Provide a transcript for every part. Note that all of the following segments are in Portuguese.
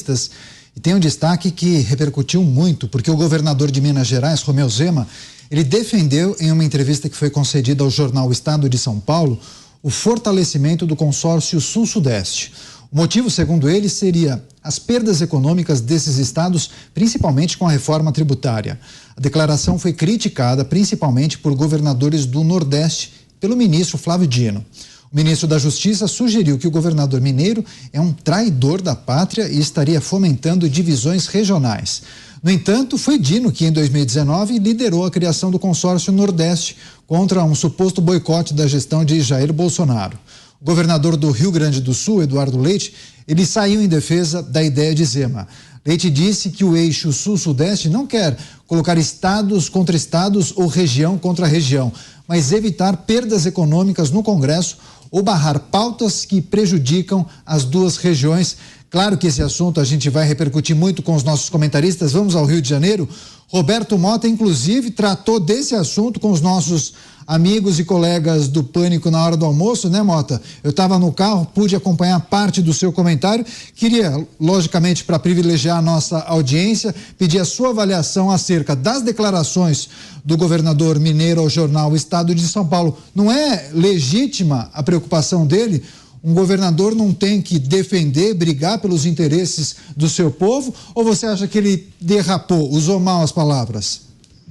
comentaristas e tem um destaque que repercutiu muito, porque o governador de Minas Gerais, Romeu Zema, ele defendeu em uma entrevista que foi concedida ao jornal Estado de São Paulo o fortalecimento do consórcio Sul-Sudeste. O motivo, segundo ele, seria as perdas econômicas desses estados, principalmente com a reforma tributária. A declaração foi criticada principalmente por governadores do Nordeste, pelo ministro Flávio Dino. O ministro da Justiça sugeriu que o governador mineiro é um traidor da pátria e estaria fomentando divisões regionais. No entanto, foi Dino que, em 2019, liderou a criação do consórcio Nordeste contra um suposto boicote da gestão de Jair Bolsonaro. O governador do Rio Grande do Sul, Eduardo Leite, ele saiu em defesa da ideia de Zema. Leite disse que o eixo sul-sudeste não quer colocar estados contra estados ou região contra região, mas evitar perdas econômicas no Congresso ou barrar pautas que prejudicam as duas regiões. Claro que esse assunto a gente vai repercutir muito com os nossos comentaristas. Vamos ao Rio de Janeiro. Roberto Mota, inclusive, tratou desse assunto com os nossos amigos e colegas do Pânico na hora do almoço, né, Mota? Eu estava no carro, pude acompanhar parte do seu comentário. Queria, logicamente, para privilegiar a nossa audiência, pedir a sua avaliação acerca das declarações do governador mineiro ao jornal Estado de São Paulo. Não é legítima a preocupação dele? Um governador não tem que defender, brigar pelos interesses do seu povo? Ou você acha que ele derrapou, usou mal as palavras?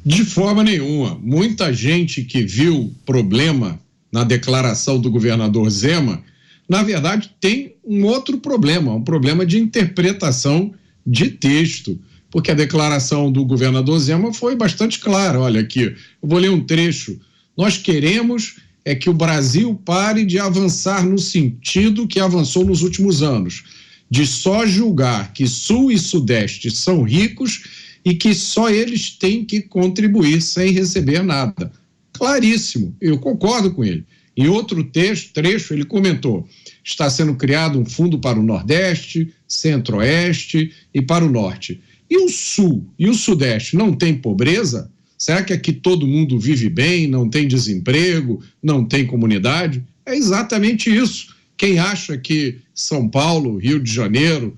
De forma nenhuma. Muita gente que viu problema na declaração do governador Zema, na verdade tem um outro problema, um problema de interpretação de texto, porque a declaração do governador Zema foi bastante clara. Olha aqui, eu vou ler um trecho. Nós queremos que o Brasil pare de avançar no sentido que avançou nos últimos anos, de só julgar que Sul e Sudeste são ricos e que só eles têm que contribuir sem receber nada. Claríssimo, eu concordo com ele. Em outro trecho, ele comentou: está sendo criado um fundo para o Nordeste, Centro-Oeste e para o Norte. E o Sul e o Sudeste não tem pobreza? Será que aqui todo mundo vive bem, não tem desemprego, não tem comunidade? É exatamente isso. Quem acha que São Paulo, Rio de Janeiro,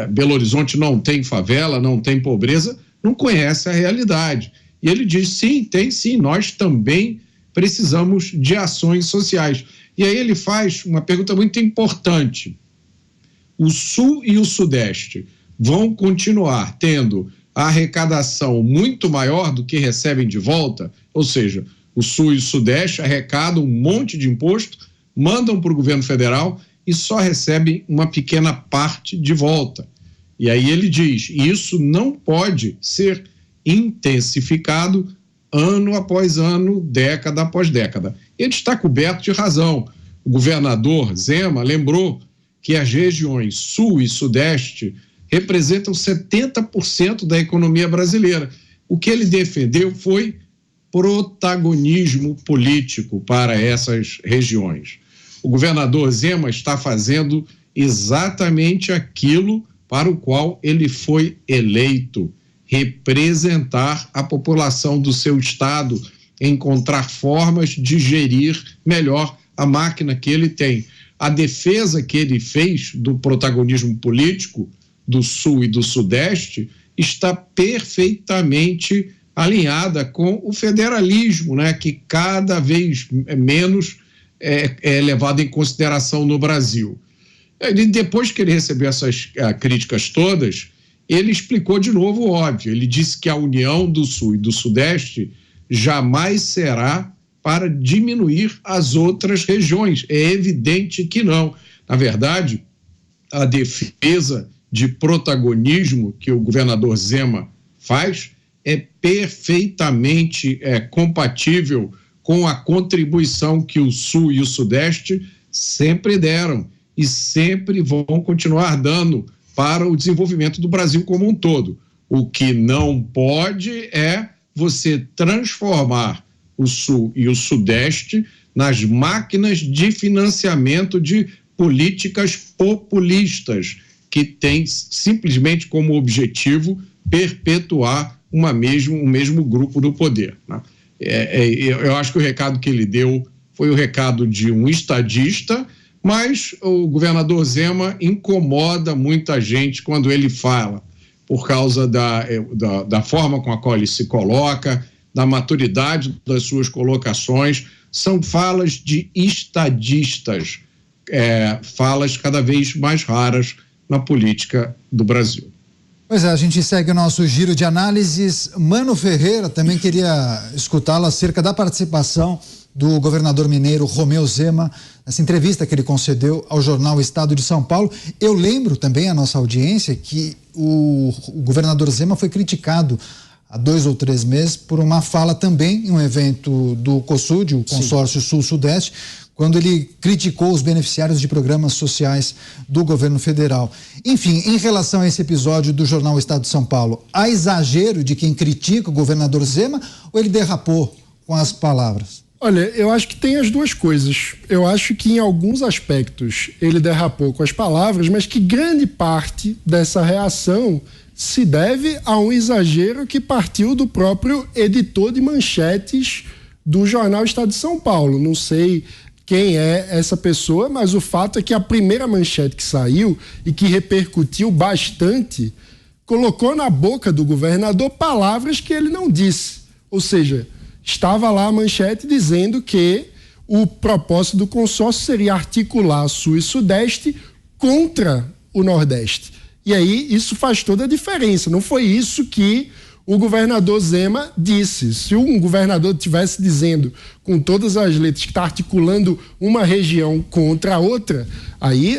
Belo Horizonte não tem favela, não tem pobreza, não conhece a realidade. E ele diz, sim, tem sim, nós também precisamos de ações sociais. E aí ele faz uma pergunta muito importante. O Sul e o Sudeste vão continuar tendo a arrecadação muito maior do que recebem de volta? Ou seja, o Sul e o Sudeste arrecadam um monte de imposto, mandam para o governo federal e só recebem uma pequena parte de volta. E aí ele diz, isso não pode ser intensificado ano após ano, década após década. Ele está coberto de razão. O governador Zema lembrou que as regiões Sul e Sudeste representam 70% da economia brasileira. O que ele defendeu foi protagonismo político para essas regiões. O governador Zema está fazendo exatamente aquilo para o qual ele foi eleito: representar a população do seu estado, encontrar formas de gerir melhor a máquina que ele tem. A defesa que ele fez do protagonismo político do Sul e do Sudeste está perfeitamente alinhada com o federalismo, né, que cada vez menos é levado em consideração no Brasil. Depois que ele recebeu essas críticas todas, ele explicou de novo o óbvio. Ele disse que a união do Sul e do Sudeste jamais será para diminuir as outras regiões. É evidente que não. Na verdade, a defesa de protagonismo que o governador Zema faz é perfeitamente compatível com a contribuição que o Sul e o Sudeste sempre deram e sempre vão continuar dando para o desenvolvimento do Brasil como um todo. O que não pode é você transformar o Sul e o Sudeste nas máquinas de financiamento de políticas populistas que têm simplesmente como objetivo perpetuar o mesmo grupo do poder, né? Eu acho que o recado que ele deu foi o recado de um estadista, Mas o governador Zema incomoda muita gente quando ele fala, por causa da forma com a qual ele se coloca, da maturidade das suas colocações. São falas de estadistas, falas cada vez mais raras na política do Brasil. Pois é, a gente segue o nosso giro de análises. Mano Ferreira, também queria escutá-lo acerca da participação do governador mineiro Romeu Zema, nessa entrevista que ele concedeu ao jornal Estado de São Paulo. Eu lembro também à nossa audiência que o governador Zema foi criticado há 2 ou 3 meses por uma fala também em um evento do COSUD, o Consórcio Sul-Sudeste, quando ele criticou os beneficiários de programas sociais do governo federal. Enfim, em relação a esse episódio do jornal Estado de São Paulo, há exagero de quem critica o governador Zema ou ele derrapou com as palavras? Olha, eu acho que tem as duas coisas. Eu acho que em alguns aspectos ele derrapou com as palavras, mas que grande parte dessa reação se deve a um exagero que partiu do próprio editor de manchetes do jornal Estado de São Paulo. Não sei quem é essa pessoa, mas o fato é que a primeira manchete que saiu e que repercutiu bastante colocou na boca do governador palavras que ele não disse. Ou seja, estava lá a manchete dizendo que o propósito do consórcio seria articular Sul e Sudeste contra o Nordeste. E aí isso faz toda a diferença. Não foi isso que o governador Zema disse. Se um governador estivesse dizendo com todas as letras que está articulando uma região contra a outra, aí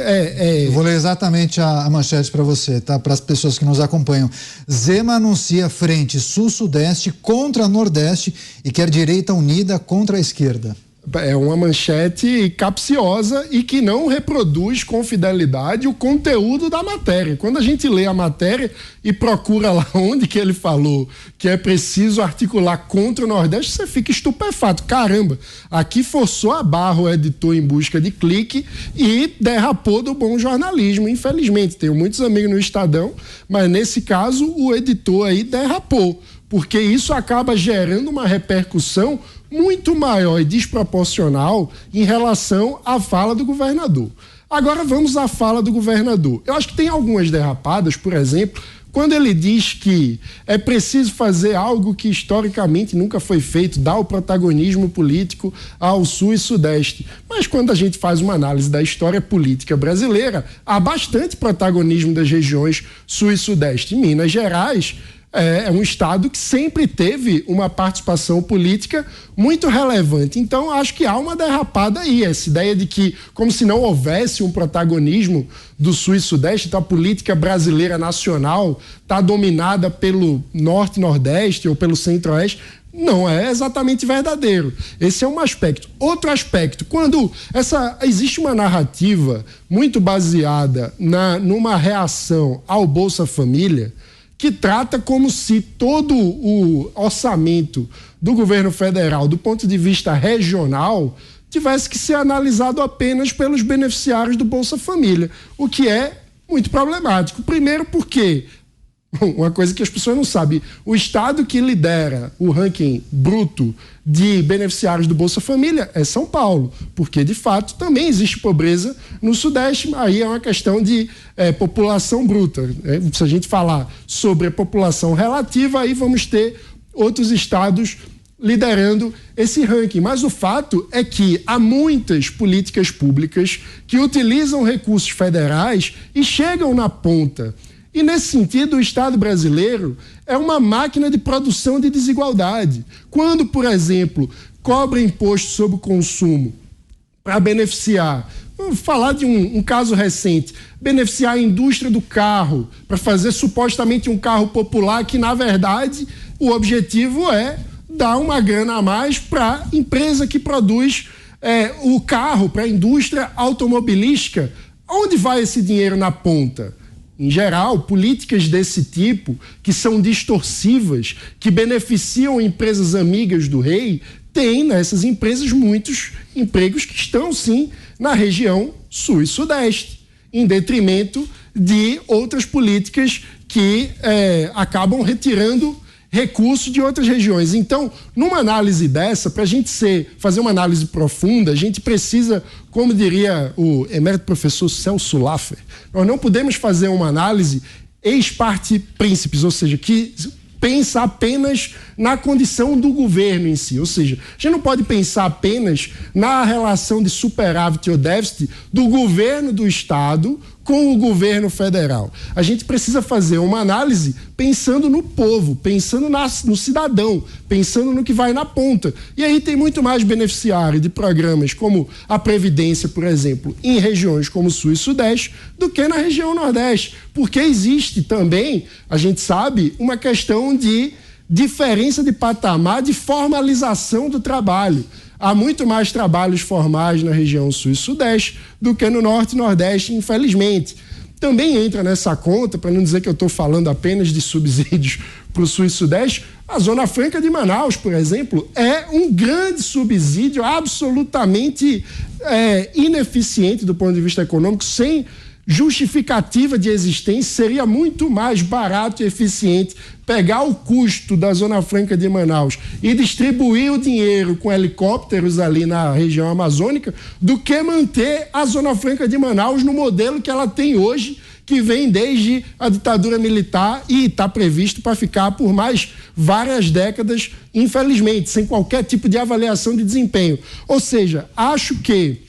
Eu vou ler exatamente a manchete para você, tá? Para as pessoas que nos acompanham. Zema anuncia frente Sul-Sudeste contra Nordeste e quer direita unida contra a esquerda. É uma manchete capciosa e que não reproduz com fidelidade o conteúdo da matéria. Quando a gente lê a matéria e procura lá onde que ele falou que é preciso articular contra o Nordeste, você fica estupefato. Caramba, aqui forçou a barra o editor em busca de clique e derrapou do bom jornalismo, infelizmente. Tenho muitos amigos no Estadão, mas nesse caso o editor aí derrapou, porque isso acaba gerando uma repercussão muito maior e desproporcional em relação à fala do governador. Agora vamos à fala do governador. Eu acho que tem algumas derrapadas, por exemplo, quando ele diz que é preciso fazer algo que historicamente nunca foi feito, dar o protagonismo político ao Sul e Sudeste. Mas quando a gente faz uma análise da história política brasileira, há bastante protagonismo das regiões Sul e Sudeste. Em Minas Gerais, é um estado que sempre teve uma participação política muito relevante. Então, acho que há uma derrapada aí, essa ideia de que, como se não houvesse um protagonismo do Sul e Sudeste, então a política brasileira nacional está dominada pelo Norte e Nordeste ou pelo Centro-Oeste, não é exatamente verdadeiro. Esse é um aspecto. Outro aspecto, quando existe uma narrativa muito baseada numa reação ao Bolsa Família, que trata como se todo o orçamento do governo federal, do ponto de vista regional, tivesse que ser analisado apenas pelos beneficiários do Bolsa Família, o que é muito problemático. Primeiro porque, uma coisa que as pessoas não sabem, o estado que lidera o ranking bruto de beneficiários do Bolsa Família é São Paulo, porque de fato também existe pobreza no Sudeste, aí é uma questão de população bruta. Se a gente falar sobre a população relativa, aí vamos ter outros estados liderando esse ranking. Mas o fato é que há muitas políticas públicas que utilizam recursos federais e chegam na ponta. E, nesse sentido, o Estado brasileiro é uma máquina de produção de desigualdade. Quando, por exemplo, cobra imposto sobre o consumo para beneficiar, vamos falar de um caso recente, beneficiar a indústria do carro, para fazer supostamente um carro popular que, na verdade, o objetivo é dar uma grana a mais para a empresa que produz o carro, para a indústria automobilística. Onde vai esse dinheiro na ponta? Em geral, políticas desse tipo, que são distorsivas, que beneficiam empresas amigas do rei, têm nessas empresas muitos empregos que estão, sim, na região Sul e Sudeste, em detrimento de outras políticas que acabam retirando recursos de outras regiões. Então, numa análise dessa, para a gente fazer uma análise profunda, a gente precisa, como diria o emérito professor Celso Laffer, nós não podemos fazer uma análise ex parte príncipes, ou seja, que pensa apenas na condição do governo em si. Ou seja, a gente não pode pensar apenas na relação de superávit ou déficit do governo do Estado com o governo federal. A gente precisa fazer uma análise pensando no povo, pensando no cidadão, pensando no que vai na ponta. E aí tem muito mais beneficiário de programas como a Previdência, por exemplo, em regiões como Sul e Sudeste, do que na região Nordeste. Porque existe também, a gente sabe, uma questão de diferença de patamar de formalização do trabalho. Há muito mais trabalhos formais na região Sul e Sudeste do que no Norte e Nordeste, infelizmente. Também entra nessa conta, para não dizer que eu estou falando apenas de subsídios para o Sul e Sudeste, a Zona Franca de Manaus, por exemplo, é um grande subsídio absolutamente ineficiente do ponto de vista econômico, sem justificativa de existência. Seria muito mais barato e eficiente pegar o custo da Zona Franca de Manaus e distribuir o dinheiro com helicópteros ali na região amazônica do que manter a Zona Franca de Manaus no modelo que ela tem hoje, que vem desde a ditadura militar e está previsto para ficar por mais várias décadas, infelizmente, sem qualquer tipo de avaliação de desempenho. Ou seja, acho que,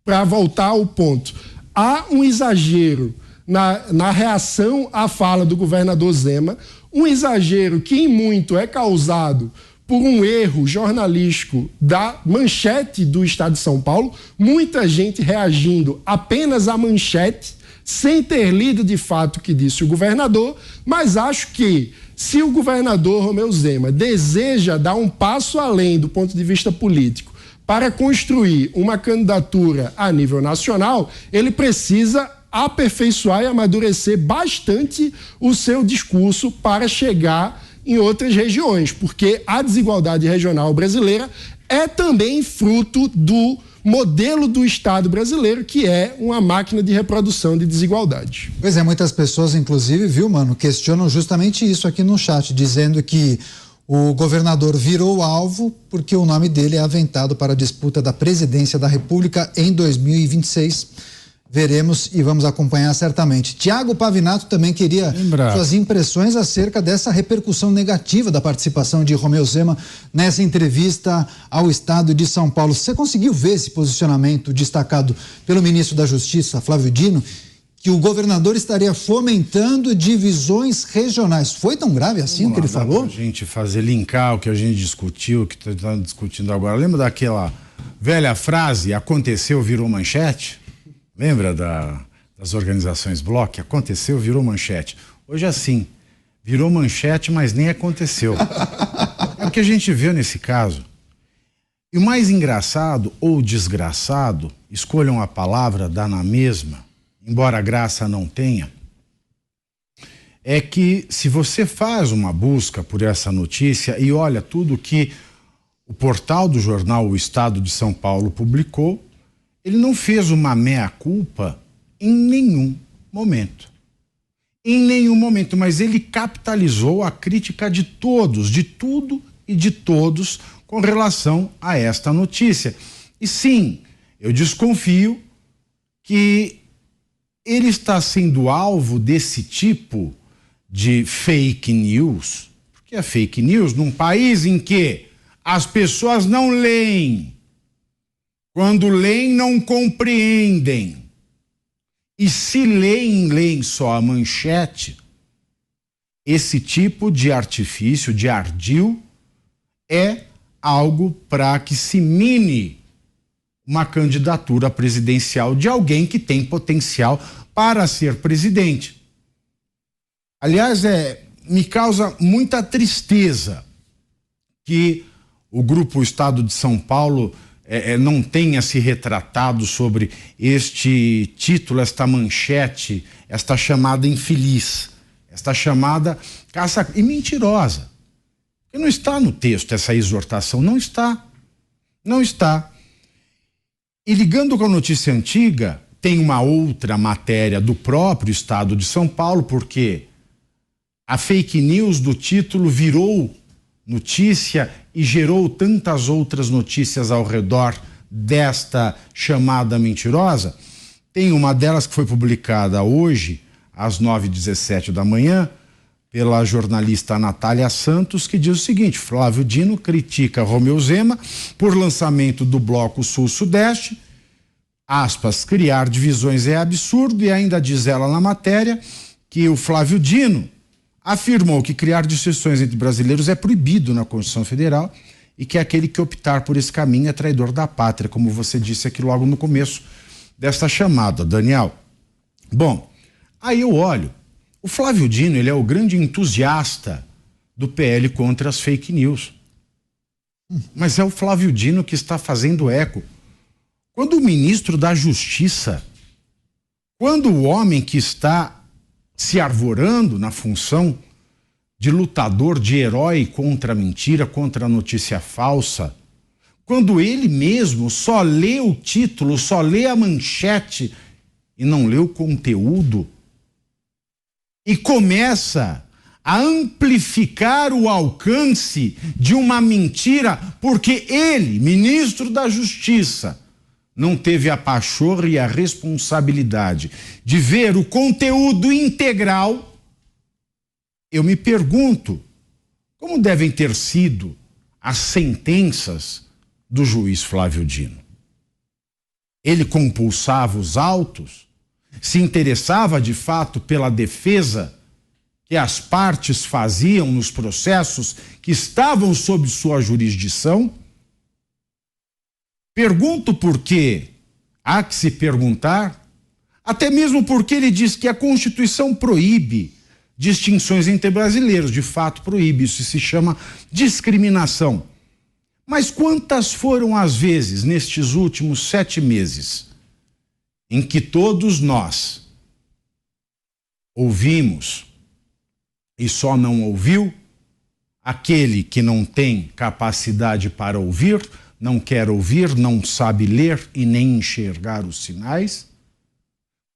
para voltar ao ponto, há um exagero na reação à fala do governador Zema, um exagero que em muito é causado por um erro jornalístico da manchete do Estado de São Paulo, muita gente reagindo apenas à manchete, sem ter lido de fato o que disse o governador, mas acho que se o governador Romeu Zema deseja dar um passo além do ponto de vista político para construir uma candidatura a nível nacional, ele precisa aperfeiçoar e amadurecer bastante o seu discurso para chegar em outras regiões, porque a desigualdade regional brasileira é também fruto do modelo do Estado brasileiro, que é uma máquina de reprodução de desigualdade. Pois é, muitas pessoas, inclusive, viu, mano, questionam justamente isso aqui no chat, dizendo que o governador virou alvo porque o nome dele é aventado para a disputa da presidência da República em 2026. Veremos e vamos acompanhar certamente. Tiago Pavinato também queria suas impressões acerca dessa repercussão negativa da participação de Romeu Zema nessa entrevista ao Estado de São Paulo. Você conseguiu ver esse posicionamento destacado pelo ministro da Justiça, Flávio Dino, que o governador estaria fomentando divisões regionais? Foi tão grave assim o que ele falou? A gente fazer linkar o que a gente discutiu, o que está discutindo agora. Lembra daquela velha frase, aconteceu, virou manchete? Lembra das organizações Bloco? Aconteceu, virou manchete. Hoje é assim, virou manchete, mas nem aconteceu. É o que a gente viu nesse caso. E o mais engraçado ou desgraçado, escolham a palavra, dá na mesma, embora graça não tenha, é que se você faz uma busca por essa notícia e olha tudo que o portal do jornal O Estado de São Paulo publicou, ele não fez uma meia-culpa em nenhum momento. Em nenhum momento, mas ele capitalizou a crítica de todos, de tudo e de todos com relação a esta notícia. E sim, eu desconfio que ele está sendo alvo desse tipo de fake news, porque é fake news num país em que as pessoas não leem. Quando leem, não compreendem. E se leem só a manchete, esse tipo de artifício, de ardil, é algo para que se mine uma candidatura presidencial de alguém que tem potencial para ser presidente. Aliás, me causa muita tristeza que o Grupo Estado de São Paulo não tenha se retratado sobre este título, esta manchete, esta chamada infeliz, esta chamada caça e mentirosa. Porque não está no texto essa exortação, não está. E ligando com a notícia antiga, tem uma outra matéria do próprio Estado de São Paulo, porque A fake news do título virou notícia e gerou tantas outras notícias ao redor desta chamada mentirosa. Tem uma delas que foi publicada hoje, às 9h17 da manhã, pela jornalista Natália Santos, que diz o seguinte: Flávio Dino critica Romeu Zema por lançamento do Bloco Sul-Sudeste, aspas, criar divisões é absurdo, e ainda diz ela na matéria que o Flávio Dino afirmou que criar distinções entre brasileiros é proibido na Constituição Federal e que aquele que optar por esse caminho é traidor da pátria, como você disse aqui logo no começo desta chamada, Daniel. Bom, aí eu olho, o Flávio Dino, ele é o grande entusiasta do PL contra as fake news. Mas é o Flávio Dino que está fazendo eco. Quando o ministro da Justiça, quando o homem que está se arvorando na função de lutador, de herói contra a mentira, contra a notícia falsa, quando ele mesmo só lê o título, só lê a manchete e não lê o conteúdo, e começa a amplificar o alcance de uma mentira, porque ele, ministro da Justiça, não teve a pachorra e a responsabilidade de ver o conteúdo integral. Eu me pergunto, como devem ter sido as sentenças do juiz Flávio Dino? Ele compulsava os autos? Se interessava de fato pela defesa que as partes faziam nos processos que estavam sob sua jurisdição? Pergunto porque há que se perguntar, até mesmo porque ele diz que a Constituição proíbe distinções entre brasileiros, de fato proíbe, isso se chama discriminação. Mas quantas foram as vezes nestes últimos 7 meses em que todos nós ouvimos e só não ouviu aquele que não tem capacidade para ouvir, não quer ouvir, não sabe ler e nem enxergar os sinais?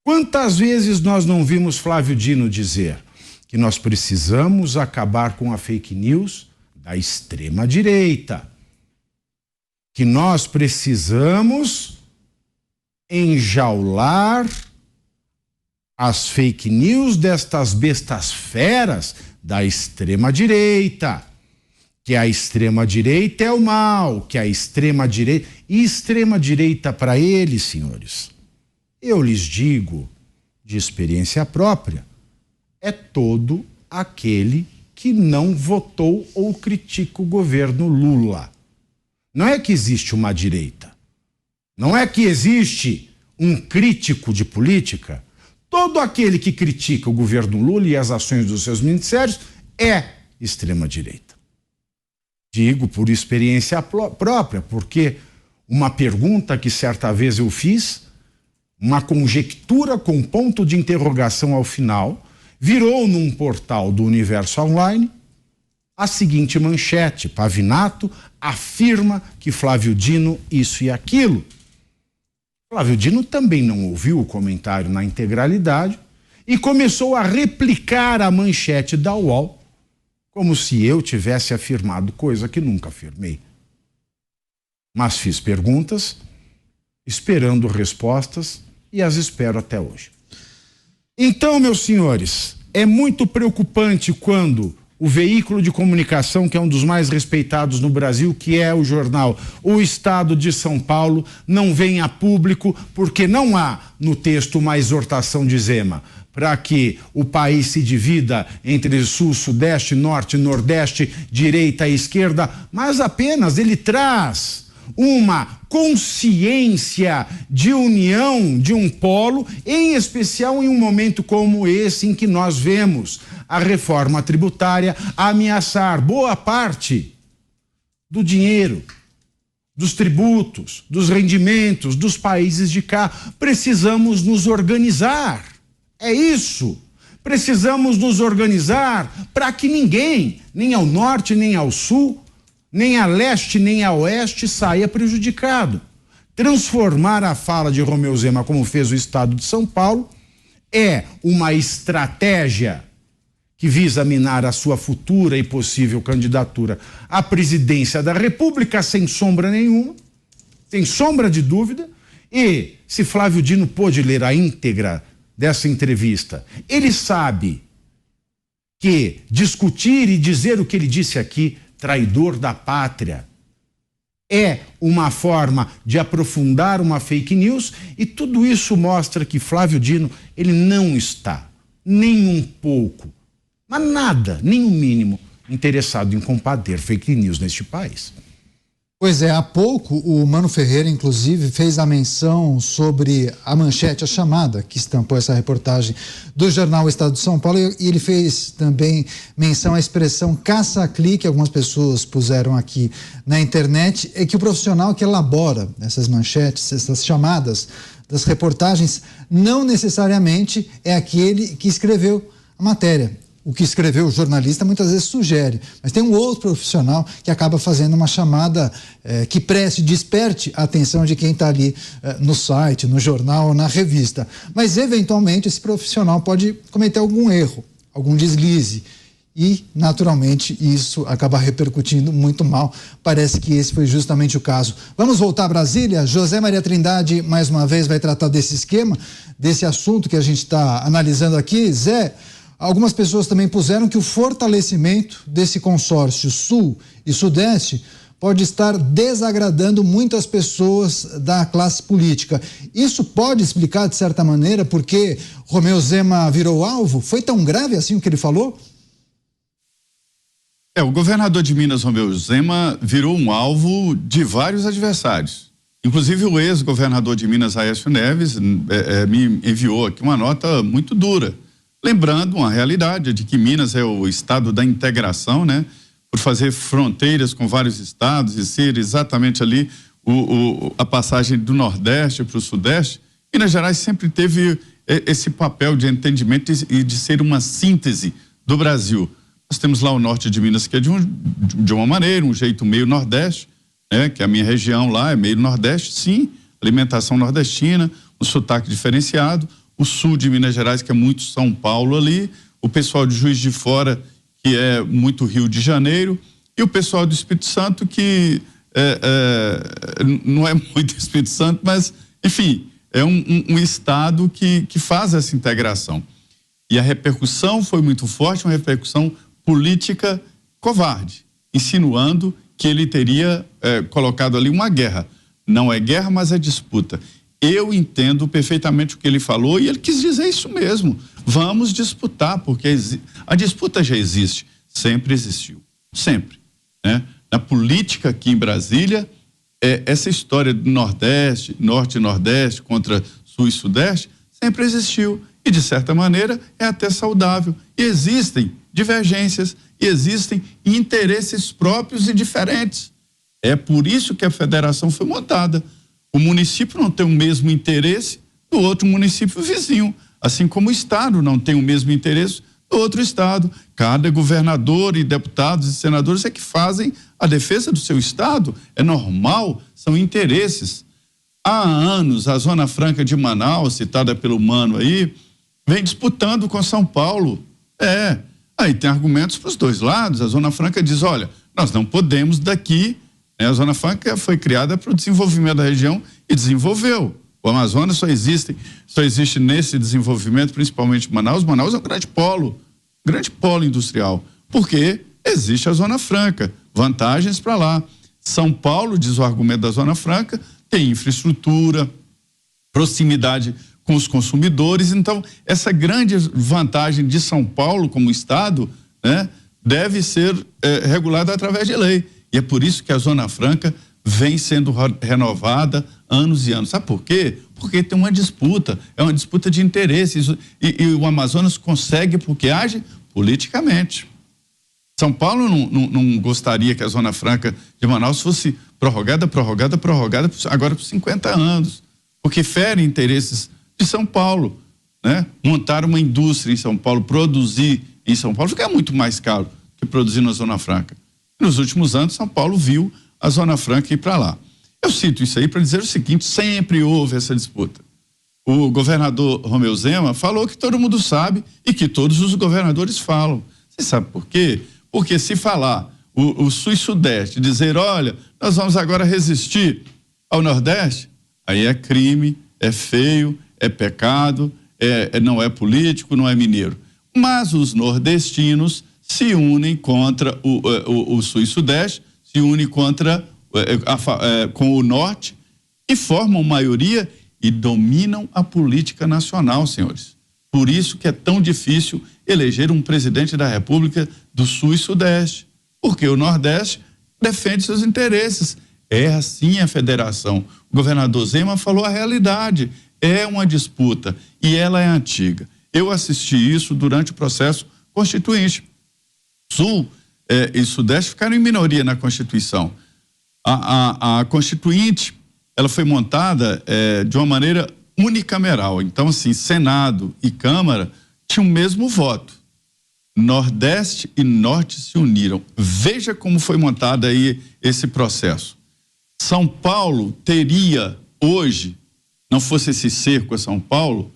Quantas vezes nós não vimos Flávio Dino dizer que nós precisamos acabar com a fake news da extrema-direita, que nós precisamos enjaular as fake news destas bestas feras da extrema-direita, que a extrema-direita é o mal, que a extrema-direita... E extrema-direita para eles, senhores, eu lhes digo, de experiência própria, é todo aquele que não votou ou critica o governo Lula. Não é que existe uma direita, não é que existe um crítico de política. Todo aquele que critica o governo Lula e as ações dos seus ministérios é extrema-direita. Digo por experiência própria, porque uma pergunta que certa vez eu fiz, uma conjectura com ponto de interrogação ao final, virou num portal do Universo Online a seguinte manchete: Pavinato afirma que Flávio Dino isso e aquilo. Flávio Dino também não ouviu o comentário na integralidade e começou a replicar a manchete da UOL como se eu tivesse afirmado coisa que nunca afirmei. Mas fiz perguntas, esperando respostas, e as espero até hoje. Então, meus senhores, é muito preocupante quando o veículo de comunicação, que é um dos mais respeitados no Brasil, que é o jornal O Estado de São Paulo, não vem a público, porque não há no texto uma exortação de Zema para que o país se divida entre sul, sudeste, norte, nordeste, direita e esquerda, mas apenas ele traz uma consciência de união de um polo, em especial em um momento como esse em que nós vemos a reforma tributária ameaçar boa parte do dinheiro, dos tributos, dos rendimentos dos países de cá. Precisamos nos organizar. É isso. Precisamos nos organizar para que ninguém, nem ao norte, nem ao sul, nem a leste, nem a oeste, saia prejudicado. Transformar a fala de Romeu Zema, como fez o Estado de São Paulo, é uma estratégia que visa minar a sua futura e possível candidatura à presidência da República, sem sombra nenhuma, sem sombra de dúvida. E se Flávio Dino pôde ler a íntegra dessa entrevista, ele sabe que discutir e dizer o que ele disse aqui, traidor da pátria, é uma forma de aprofundar uma fake news, e tudo isso mostra que Flávio Dino, ele não está nem um pouco, mas nada, nem o mínimo, interessado em combater fake news neste país. Pois é, há pouco o Mano Ferreira, inclusive, fez a menção sobre a manchete, a chamada, que estampou essa reportagem do jornal Estado de São Paulo, e ele fez também menção à expressão caça-clique, que algumas pessoas puseram aqui na internet, é que o profissional que elabora essas manchetes, essas chamadas das reportagens, não necessariamente é aquele que escreveu a matéria. O que escreveu o jornalista muitas vezes sugere, mas tem um outro profissional que acaba fazendo uma chamada que desperte a atenção de quem está ali no site, no jornal ou na revista. Mas, eventualmente, esse profissional pode cometer algum erro, algum deslize. E, naturalmente, isso acaba repercutindo muito mal. Parece que esse foi justamente o caso. Vamos voltar a Brasília? José Maria Trindade, mais uma vez, vai tratar desse esquema, desse assunto que a gente está analisando aqui. Zé, algumas pessoas também puseram que o fortalecimento desse consórcio Sul e Sudeste pode estar desagradando muitas pessoas da classe política. Isso pode explicar, de certa maneira, porque Romeu Zema virou alvo? Foi tão grave assim o que ele falou? O governador de Minas, Romeu Zema, virou um alvo de vários adversários. Inclusive o ex-governador de Minas, Aécio Neves, me enviou aqui uma nota muito dura, lembrando uma realidade de que Minas é o estado da integração, né? Por fazer fronteiras com vários estados e ser exatamente ali a passagem do Nordeste para o Sudeste. Minas Gerais sempre teve esse papel de entendimento e de ser uma síntese do Brasil. Nós temos lá o norte de Minas, que é de uma maneira, um jeito meio Nordeste, né? Que a minha região lá é meio Nordeste, sim, alimentação nordestina, um sotaque diferenciado. O sul de Minas Gerais, que é muito São Paulo ali, o pessoal de Juiz de Fora, que é muito Rio de Janeiro, e o pessoal do Espírito Santo, que não é muito Espírito Santo, mas, enfim, é um estado que faz essa integração. E a repercussão foi muito forte, uma repercussão política covarde, insinuando que ele teria colocado ali uma guerra. Não é guerra, mas é disputa. Eu entendo perfeitamente o que ele falou e ele quis dizer isso mesmo. Vamos disputar, porque a disputa já existe, sempre existiu, sempre, né? Na política aqui em Brasília, essa história do Nordeste, Norte e Nordeste contra Sul e Sudeste, sempre existiu e, de certa maneira, é até saudável. E existem divergências, e existem interesses próprios e diferentes. É por isso que a federação foi montada. O município não tem o mesmo interesse do outro município vizinho, assim como o estado não tem o mesmo interesse do outro estado. Cada governador e deputados e senadores é que fazem a defesa do seu estado, é normal, são interesses. Há anos, a Zona Franca de Manaus, citada pelo Mano aí, vem disputando com São Paulo. Aí tem argumentos para os dois lados. A Zona Franca diz, olha, nós não podemos daqui. A Zona Franca foi criada para o desenvolvimento da região e desenvolveu. O Amazonas só existe nesse desenvolvimento, principalmente Manaus. Manaus é um grande polo industrial, porque existe a Zona Franca, vantagens para lá. São Paulo, diz o argumento da Zona Franca, tem infraestrutura, proximidade com os consumidores. Então, essa grande vantagem de São Paulo como estado, né, deve ser regulada através de lei. E é por isso que a Zona Franca vem sendo renovada anos e anos. Sabe por quê? Porque tem uma disputa, é uma disputa de interesses. E o Amazonas consegue porque age politicamente. São Paulo não gostaria que a Zona Franca de Manaus fosse prorrogada agora por 50 anos, porque fere interesses de São Paulo, né? Montar uma indústria em São Paulo, produzir em São Paulo, fica muito mais caro que produzir na Zona Franca. Nos últimos anos, São Paulo viu a Zona Franca ir para lá. Eu cito isso aí para dizer o seguinte: sempre houve essa disputa. O governador Romeu Zema falou que todo mundo sabe e que todos os governadores falam. Você sabe por quê? Porque se falar o Sul e Sudeste, dizer, olha, nós vamos agora resistir ao Nordeste, aí é crime, é feio, é pecado, não é político, não é mineiro. Mas os nordestinos se unem contra o Sul e Sudeste, se unem contra com o Norte e formam maioria e dominam a política nacional, senhores. Por isso que é tão difícil eleger um presidente da República do Sul e Sudeste, porque o Nordeste defende seus interesses. É assim a federação. O governador Zema falou a realidade. É uma disputa e ela é antiga. Eu assisti isso durante o processo constituinte. Sul e Sudeste ficaram em minoria na Constituição. A Constituinte, ela foi montada de uma maneira unicameral. Então, assim, Senado e Câmara tinham o mesmo voto. Nordeste e Norte se uniram. Veja como foi montado aí esse processo. São Paulo teria hoje, não fosse esse cerco a São Paulo,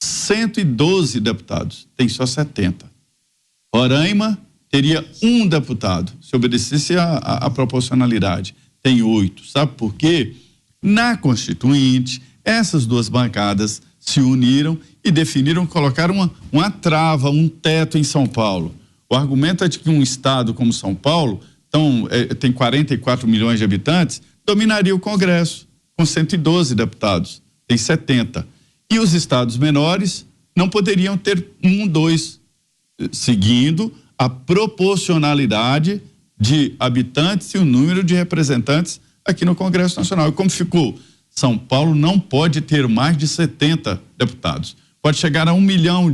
112 deputados, tem só 70. Roraima teria 1 deputado, se obedecesse a proporcionalidade, tem 8. Sabe por quê? Na Constituinte, essas duas bancadas se uniram e definiram colocar uma trava, um teto em São Paulo. O argumento é de que um estado como São Paulo, tem 44 milhões de habitantes, dominaria o Congresso, com 112 deputados, tem 70. E os estados menores não poderiam ter 1, 2, seguindo a proporcionalidade de habitantes e o número de representantes aqui no Congresso Nacional. E como ficou? São Paulo não pode ter mais de 70 deputados. Pode chegar a 1 milhão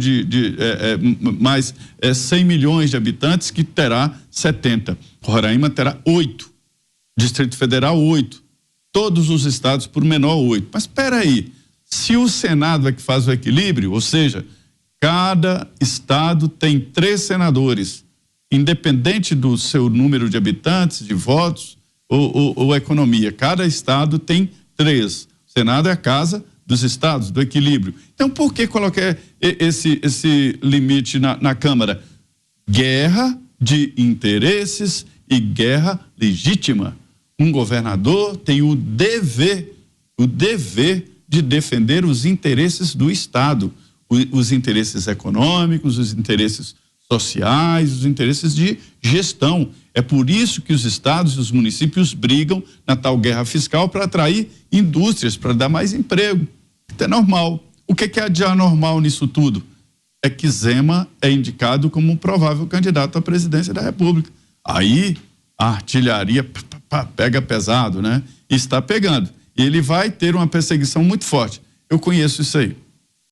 mais 100 milhões de habitantes, que terá 70. Roraima terá 8. Distrito Federal, 8. Todos os estados, por menor, 8. Mas espera aí, se o Senado é que faz o equilíbrio, ou seja, cada estado tem 3 senadores, independente do seu número de habitantes, de votos ou economia. Cada estado tem 3. O Senado é a casa dos estados, do equilíbrio. Então, por que colocar esse limite na Câmara? Guerra de interesses e guerra legítima. Um governador tem o dever de defender os interesses do Estado, os interesses econômicos, os interesses sociais, os interesses de gestão. É por isso que os estados e os municípios brigam na tal guerra fiscal para atrair indústrias, para dar mais emprego. Isso é normal. O que é de anormal nisso tudo? É que Zema é indicado como um provável candidato à presidência da República. Aí a artilharia pega pesado, né? E está pegando. E ele vai ter uma perseguição muito forte. Eu conheço isso aí.